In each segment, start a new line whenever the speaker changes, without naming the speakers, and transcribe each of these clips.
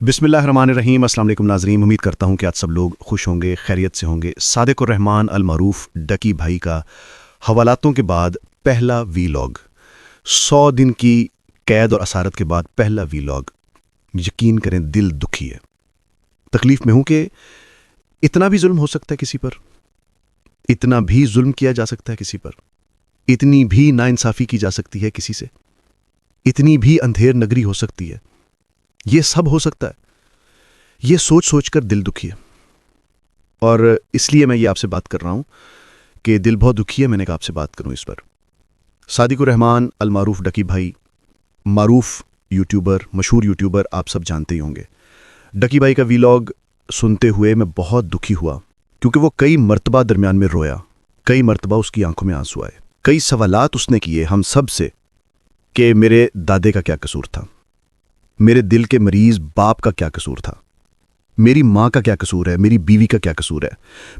बिस्मिल्लाहिर्रहमानिर्रहीम। अस्सलाम वालेकुम नाज़रीन, उम्मीद करता हूँ कि आज सब लोग खुश होंगे, खैरियत से होंगे। सादिक उर रहमान अल मारूफ डकी भाई का हवालातों के बाद पहला वीलॉग, 100 दिन की कैद और असारत के बाद पहला वीलॉग, यकीन करें दिल दुखी है। तकलीफ़ में हूँ कि इतना भी जुल्म हो सकता है किसी पर, इतना भी जुल्म किया जा सकता है किसी पर, इतनी भी नाइंसाफ़ी की जा सकती है किसी से, इतनी भी अंधेर नगरी हो सकती है। ये सब हो सकता है। ये सोच सोच कर दिल दुखी है, और इसलिए मैं ये आपसे बात कर रहा हूँ कि दिल बहुत दुखी है। मैंने कहा आपसे बात करूँ इस पर। सादिक उर रहमान अल मारूफ डकी भाई, मारूफ यूट्यूबर, मशहूर यूट्यूबर, आप सब जानते ही होंगे। डकी भाई का वीलॉग सुनते हुए मैं बहुत दुखी हुआ, क्योंकि वो कई मर्तबा दरमियान में रोया, कई मर्तबा उसकी आंखों में आंसू आए, कई सवालात उसने किए हम सब से कि मेरे दादे का क्या कसूर था, मेरे दिल के मरीज बाप का क्या कसूर था, मेरी माँ का क्या कसूर है, मेरी बीवी का क्या कसूर है,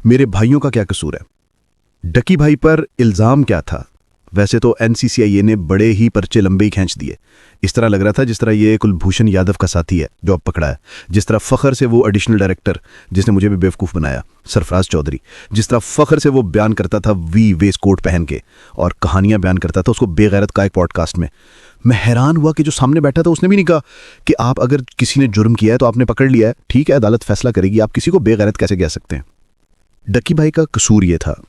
मेरे भाइयों का क्या कसूर है। डकी भाई पर इल्ज़ाम क्या था? वैसे तो एनसीसीआईए ने बड़े ही पर्चे लंबे ही खींच दिए। इस तरह लग रहा था जिस तरह ये कुलभूषण यादव का साथी है जो अब पकड़ा है, जिस तरह फ़ख्र से वो एडिशनल डायरेक्टर जिसने मुझे भी बेवकूफ़ बनाया, सरफराज चौधरी, जिस तरह फ़ख्र से वो बयान करता था वी वेस कोट पहन के और कहानियां बयान करता था उसको बेगैरत का एक पॉडकास्ट में। मैं हैरान हुआ कि जो सामने बैठा था उसने भी नहीं कहा कि आप अगर किसी ने जुर्म किया है तो आपने पकड़ लिया है, ठीक है, अदालत फैसला करेगी, आप किसी को बेगैरत कैसे कह सकते हैं। डकी भाई का कसूर ये था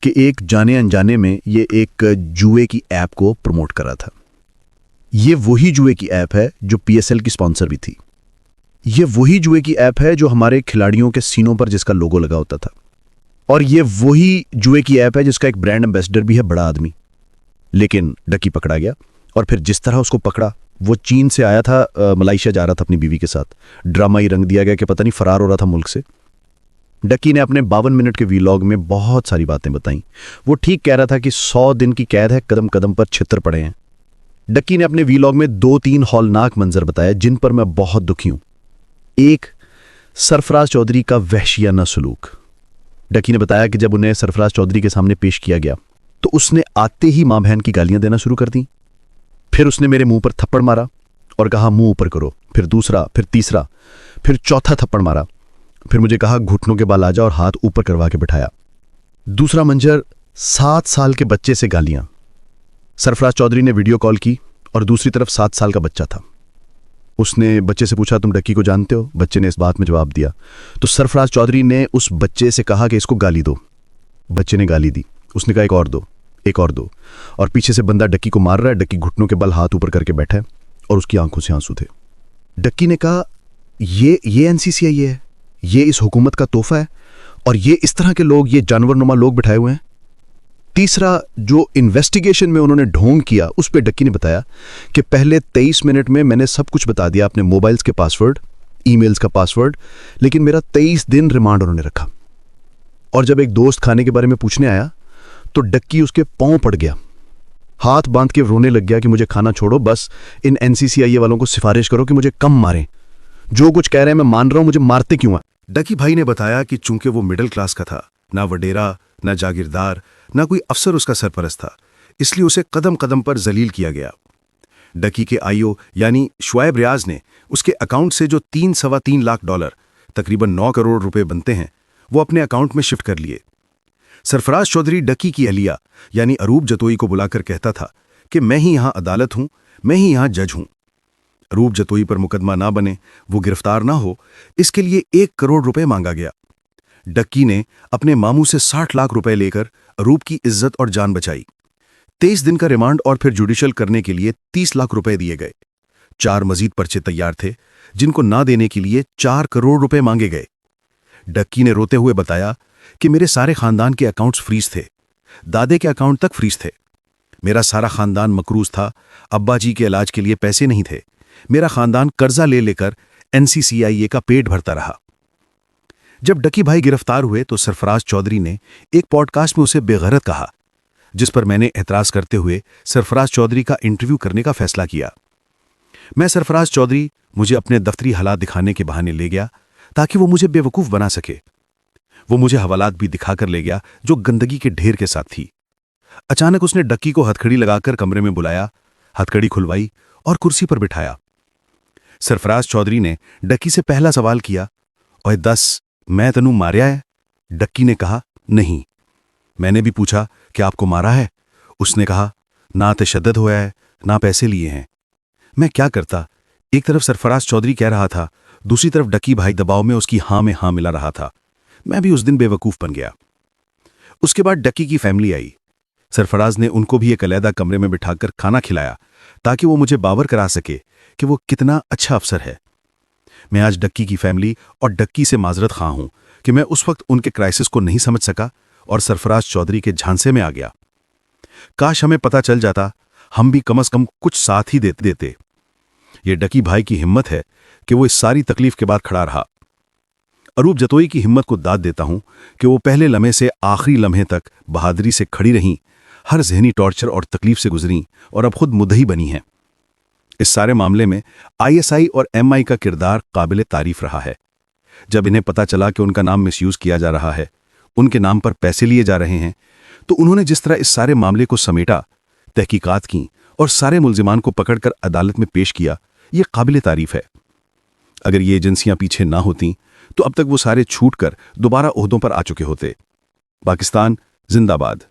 कि एक जाने अनजाने में ये एक जुए की ऐप को प्रमोट कर रहा था। ये वही जुए की ऐप है जो पीएसएल की स्पॉन्सर भी थी। ये वही जुए की ऐप है जो हमारे खिलाड़ियों के सीनों पर जिसका लोगो लगा होता था। और ये वही जुए की ऐप है जिसका एक ब्रांड एम्बेसडर भी है, बड़ा आदमी। लेकिन डकी पकड़ा गया, और फिर जिस तरह उसको पकड़ा, वो चीन से आया था, मलेशिया जा रहा था अपनी बीवी के साथ। ड्रामा ही रंग दिया गया कि पता नहीं फरार हो रहा था मुल्क से। डकी ने अपने 52 मिनट के वीलॉग में बहुत सारी बातें बताई। वो ठीक कह रहा था कि 100 दिन की कैद है, कदम कदम पर छितर पड़े हैं। डक्की ने अपने वीलॉग में 2-3 हौलनाक मंजर बताए जिन पर मैं बहुत दुखी हूं। एक, सरफराज चौधरी का वहशियाना सलूक। डक्की ने बताया कि जब उन्हें सरफराज चौधरी के सामने पेश किया गया तो उसने आते ही मां बहन की गालियां देना शुरू कर दी। फिर उसने मेरे मुंह पर थप्पड़ मारा और कहा मुंह ऊपर करो, फिर दूसरा, फिर तीसरा, फिर चौथा थप्पड़ मारा। फिर मुझे कहा घुटनों के बल आ जा और हाथ ऊपर करवा के बिठाया। दूसरा मंजर, 7 साल के बच्चे से गालियां। सरफराज चौधरी ने वीडियो कॉल की और दूसरी तरफ 7 साल का बच्चा था। उसने बच्चे से पूछा तुम डक्की को जानते हो? बच्चे ने इस बात में जवाब दिया। तो सरफराज चौधरी ने उस बच्चे से कहा कि इसको गाली दो। बच्चे ने गाली दी। उसने कहा एक और दो, एक और दो। और पीछे से बंदा डक्की को मार रहा है। डक्की घुटनों के बल हाथ ऊपर करके बैठा है और उसकी आंखों से आंसू थे। डक्की ने कहा ये एनसीसीआईए है, ये इस हुकूमत का तोहफा है, और ये इस तरह के लोग, ये जानवरनुमा लोग बिठाए हुए हैं। तीसरा, जो इन्वेस्टिगेशन में उन्होंने ढोंग किया, उस पे डक्की ने बताया कि पहले 23 मिनट में मैंने सब कुछ बता दिया, अपने मोबाइल्स के पासवर्ड, ईमेल्स का पासवर्ड, लेकिन मेरा 23 दिन रिमांड उन्होंने रखा। और जब एक दोस्त खाने के बारे में पूछने आया तो डक्की उसके पांव पड़ गया, हाथ बांध के रोने लग गया कि मुझे खाना छोड़ो, बस इन एनसीसीआईए वालों को सिफारिश करो कि मुझे कम मारें, जो कुछ कह रहे हैं मैं मान रहा हूं, मुझे मारते क्यों हैं। डकी भाई ने बताया कि चूंकि वो मिडिल क्लास का था, ना वडेरा, ना जागीरदार, ना कोई अफसर उसका सरपरस्त था, इसलिए उसे कदम कदम पर जलील किया गया। डकी के आईओ यानी शुआइब रियाज ने उसके अकाउंट से जो 3-3.25 लाख डॉलर, तकरीबन 9 करोड़ रुपए बनते हैं, वो अपने अकाउंट में शिफ्ट कर लिए। सरफराज चौधरी डकी की अलिया यानी अरूप जतोई को बुलाकर कहता था कि मैं ही यहां अदालत हूं, मैं ही यहां जज हूं। अरूप जतोई पर मुकदमा ना बने, वो गिरफ्तार ना हो, इसके लिए 1 करोड़ रुपए मांगा गया। डक्की ने अपने मामू से 60 लाख रुपए लेकर अरूप की इज्जत और जान बचाई। 23 दिन का रिमांड और फिर जुडिशल करने के लिए 30 लाख रुपए दिए गए। 4 मजीद पर्चे तैयार थे जिनको ना देने के लिए 4 करोड़ रुपए मांगे गए। डक्की ने रोते हुए बताया कि मेरे सारे खानदान के अकाउंट्स फ्रीज थे, दादे के अकाउंट तक फ्रीज थे। मेरा सारा खानदान मकरूज था, अब्बा जी के इलाज के लिए पैसे नहीं थे। मेरा खानदान कर्जा ले लेकर एनसीसीआईए का पेट भरता रहा। जब डकी भाई गिरफ्तार हुए तो सरफराज चौधरी ने एक पॉडकास्ट में उसे बेगैरत कहा, जिस पर मैंने एतराज करते हुए सरफराज चौधरी का इंटरव्यू करने का फैसला किया। मैं सरफराज चौधरी मुझे अपने दफ्तरी हालात दिखाने के बहाने ले गया ताकि वो मुझे बेवकूफ बना सके। वो मुझे हवालात भी दिखाकर ले गया जो गंदगी के ढेर के साथ थी। अचानक उसने डक्की को हथकड़ी लगाकर कमरे में बुलाया, हथकड़ी खुलवाई और कुर्सी पर बिठाया।
सरफराज चौधरी ने डक्की से पहला सवाल किया, ओए दस, मैं तनु मारिया है? डक्की ने कहा, नहीं। मैंने भी पूछा, क्या आपको मारा है? उसने कहा, ना तशद्दद हुआ है, ना पैसे लिए हैं। मैं क्या करता? एक तरफ सरफराज चौधरी कह रहा था, दूसरी तरफ डक्की भाई दबाव में उसकी हाँ में हाँ मिला रहा था। मैं भी उस दिन बेवकूफ़ बन गया। उसके बाद डक्की की फैमिली आई। सरफराज ने उनको भी एक अलहदा कमरे में बिठाकर खाना खिलाया ताकि वो मुझे बावर करा सके कि वो कितना अच्छा अफसर है। मैं आज डक्की की फैमिली और डक्की से माजरत खां हूं कि मैं उस वक्त उनके क्राइसिस को नहीं समझ सका और सरफराज चौधरी के झांसे में आ गया। काश हमें पता चल जाता, हम भी कम से कम कुछ साथ ही देते। ये डक्की भाई की हिम्मत है कि वो इस सारी तकलीफ के बाद खड़ा रहा। अरूप जतोई की हिम्मत को दाद देता हूं कि वो पहले लम्हे से आखिरी लम्हे तक बहादुरी से खड़ी रहीं, हर जहनी टॉर्चर और तकलीफ से गुजरी और अब खुद मुद्दई बनी हैं। इस सारे मामले में आईएसआई और एमआई का किरदार काबिल तारीफ रहा है। जब इन्हें पता चला कि उनका नाम मिसयूज किया जा रहा है, उनके नाम पर पैसे लिए जा रहे हैं, तो उन्होंने जिस तरह इस सारे मामले को समेटा, तहकीकात की और सारे मुल्जिमान को पकड़कर अदालत में पेश किया, ये काबिल तारीफ है। अगर ये एजेंसियां पीछे ना होती तो अब तक वो सारे छूट कर दोबारा ओहदों पर आ चुके होते। पाकिस्तान जिंदाबाद।